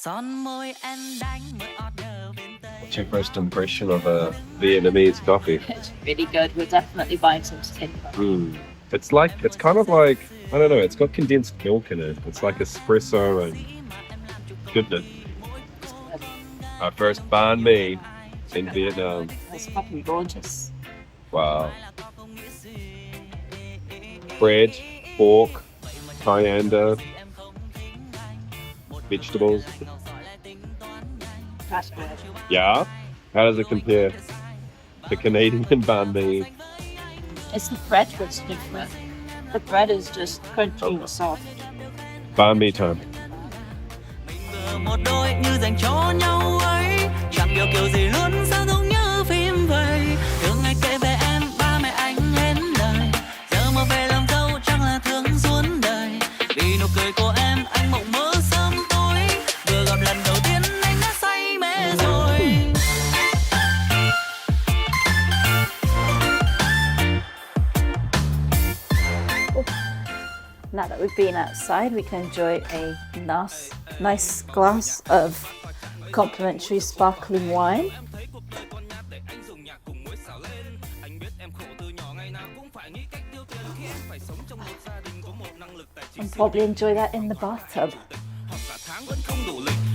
What's your first impression of a Vietnamese coffee? It's really good. We're definitely buying some to take home. It's kind of like, I don't know, it's got condensed milk in it. It's like espresso and goodness. Our first banh mi in Vietnam. It's fucking gorgeous. Wow. Bread, pork, coriander, vegetables. That's good. Yeah? How does it compare to Canadian banh mi? It's the bread that's different. The bread is just crunchy and soft. Banh mi time. Một đôi như dành cho nhau ấy, chẳng hiểu kiểu gì luôn sao giống như phim vậy. Thường ngày kể về em, ba mẹ anh hết lời. Giờ mà về làm dâu chắc là thương suốt đời. Vì nụ cười của em, anh mộng mơ sớm tối. Vừa gặp lần đầu tiên anh đã say mê rồi. Now that we've been outside, we can enjoy a nice glass of complimentary sparkling wine. And probably enjoy that in the bathtub.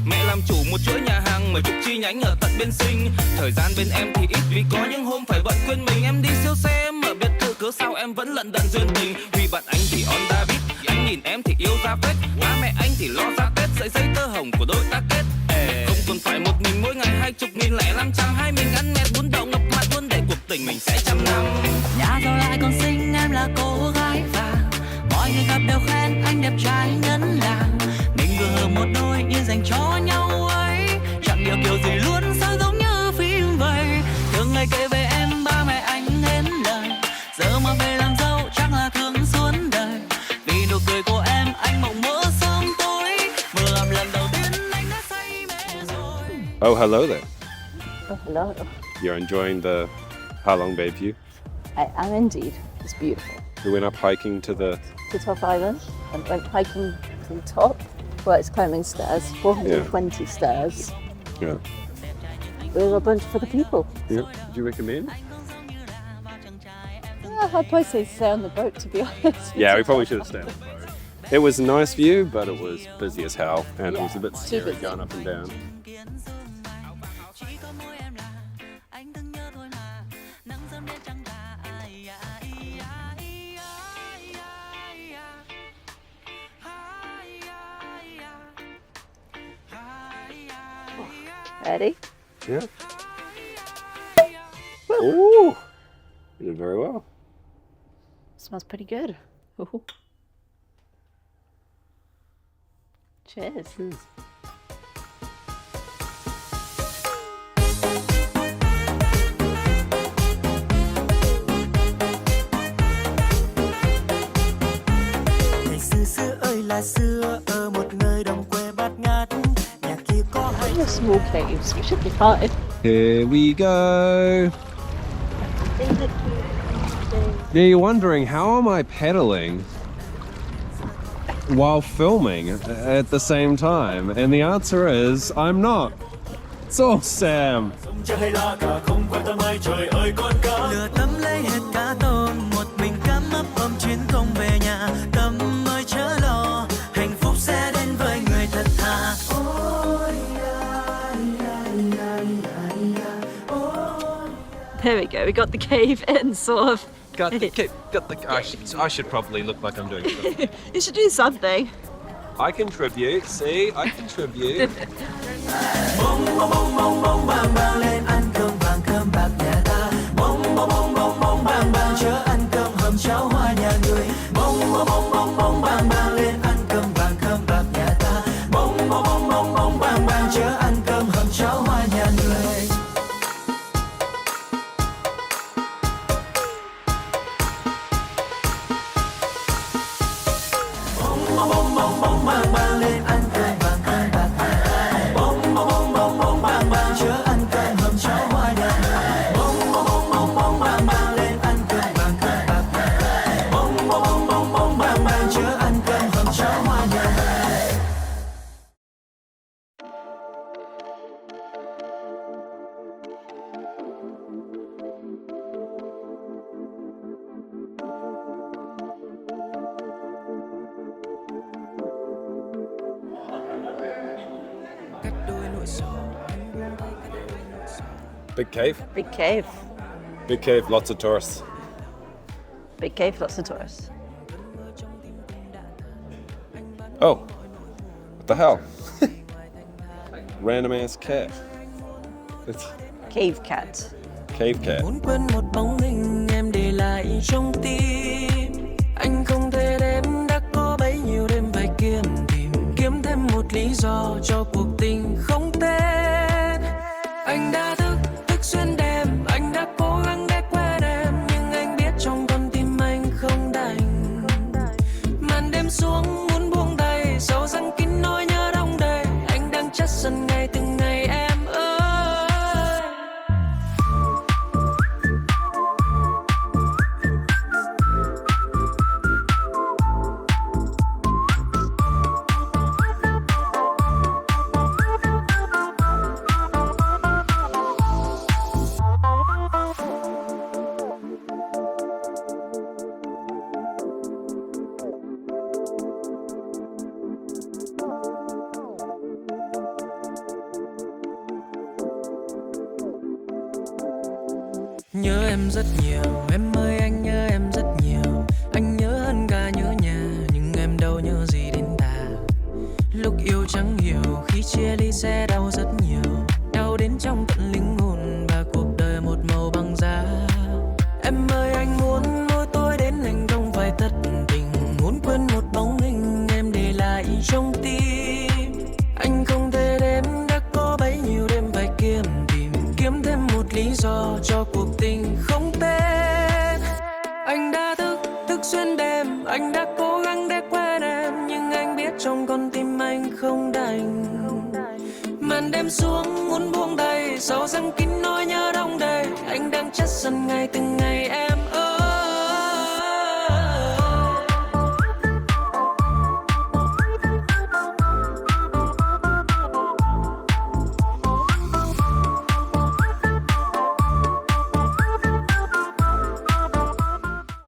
Mẹ làm chủ một chuỗi nhà hàng 10 chi nhánh ở tận bên Sinh. Thời gian bên em thì ít vì có những hôm phải bận quên mình. Em đi siêu xe em ở biệt thự cứ sao em vẫn lận đận duyên tình. Huy bạn anh thì on David, anh nhìn em thì yêu ra phết. Ba mẹ anh thì lo ra Tết, sợi dây tơ hồng của đôi ta kết. Không còn phải một mình mỗi ngày 20.000 lẻ 500. Hai mình ăn mẹt bún đậu ngập mặn luôn để cuộc tình mình sẽ trăm năm. Nhà giàu lại còn xinh em là cô gái vàng. Mọi người gặp đều khen anh đẹp trai ngân làng. Mình vừa một đôi như dành cho nhau ấy. Chẳng hiểu kiểu gì luôn sao giống như phim vậy. Thường ngày kể về em ba mẹ anh hết lời. Giờ mà về làm dâu chắc là thương suốt đời. Vì nụ cười của em anh mộng mơ sớm tối. Vừa làm lần đầu tiên anh đã say mê rồi. Oh, hello there. Oh, hello. You're enjoying the Ha Long Bay view? I am indeed. It's beautiful. We went up hiking to the... To Top Island and went hiking to the top. Well, it's climbing stairs, 420 stairs. Yeah. With a bunch for the people. Yeah. Would you recommend? Yeah, I'd probably say stay on the boat, to be honest. Yeah, we probably should have stayed on the boat. It was a nice view, but it was busy as hell, and it was a bit too scary busy. going up and down. Ready? Yeah. Ooh, you did very well. Smells pretty good. Ooh. Cheers. Ngày xưa xưa ơi là xưa ở một nơi đồng quê bát ngát. Nhà kia có hai They're small caves, we should be fine. Here we go. Yeah, you're wondering, how am I pedaling while filming at the same time? And the answer is, I'm not. It's all Sam. lửa tấm lấy hết cá tôm một mình cá mấp ôm chuyến không về nhà tâm ơi chớ lo hạnh phúc sẽ đến với người thật thà. There we go, we got the cave in, sort of. Got the. I should probably look like I'm doing something. You should do something. I contribute. See, I contribute. Bông bông bông bông bông bang bang lên ăn cơm vàng cơm bạc nhà ta. Bông bông bông bông bông bang bang chớ ăn cơm hầm cháo hoa nhà người. Bông bông bông bông bông bang bang lên ăn cơm vàng cơm bạc nhà ta. Bông bông bông bông bông bang bang chớ ăn cơm hầm cháo hoa nhà người. Bông bông bông bông bang bang lên ăn cơm vàng cơm bạc nhà ta. Bông bông bông bông bang bang chớ ăn cơm hầm cháo hoa nhà người. Bông bông bông bông bang bang lên ăn cơm vàng cơm bạc nhà ta. Bông bông bông bang bang chớ ăn cơm hầm cháo hoa nhà người. Big cave. Big cave. Big cave, lots of tourists. Big cave, lots of tourists. Oh, what the hell? Random ass cat. It's Cave cat. cave cat. Muốn quên một bóng hình em để lại trong tim. Anh không thể đếm đã có bấy nhiêu đêm phải kiếm thêm một lý do cho cuộc tình không tên. Anh đã thức xuyên đêm, anh đã cố gắng để quên em, nhưng anh biết trong con tim anh không đành. Màn đêm xuống muốn buông tay, sầu răng kín nỗi nhớ đong đầy. Anh đang chất dần ngày từng ngày em ơi. Nhớ em rất nhiều, em ơi anh nhớ em rất nhiều. Anh nhớ hơn cả nhớ nhà, nhưng em đâu nhớ gì đến ta. Lúc yêu chẳng hiểu, khi chia ly sẽ đau rất nhiều. Đau đến trong tận linh hồn và cuộc đời một màu băng giá. Em ơi anh muốn mỗi tối đến hành động phải thất tình. Muốn quên một bóng hình em để lại trong tim. Anh không thể đếm đã có bấy nhiêu đêm phải kiếm thêm một lý do cho cuộc tình không tên. Anh đã thức xuyên đêm, anh đã cố gắng để quên em, nhưng anh biết trong con tim anh không đành. Màn đêm xuống muốn buông tay, sầu răng kín nỗi nhớ đong đầy. Anh đang chất dần ngày từng ngày em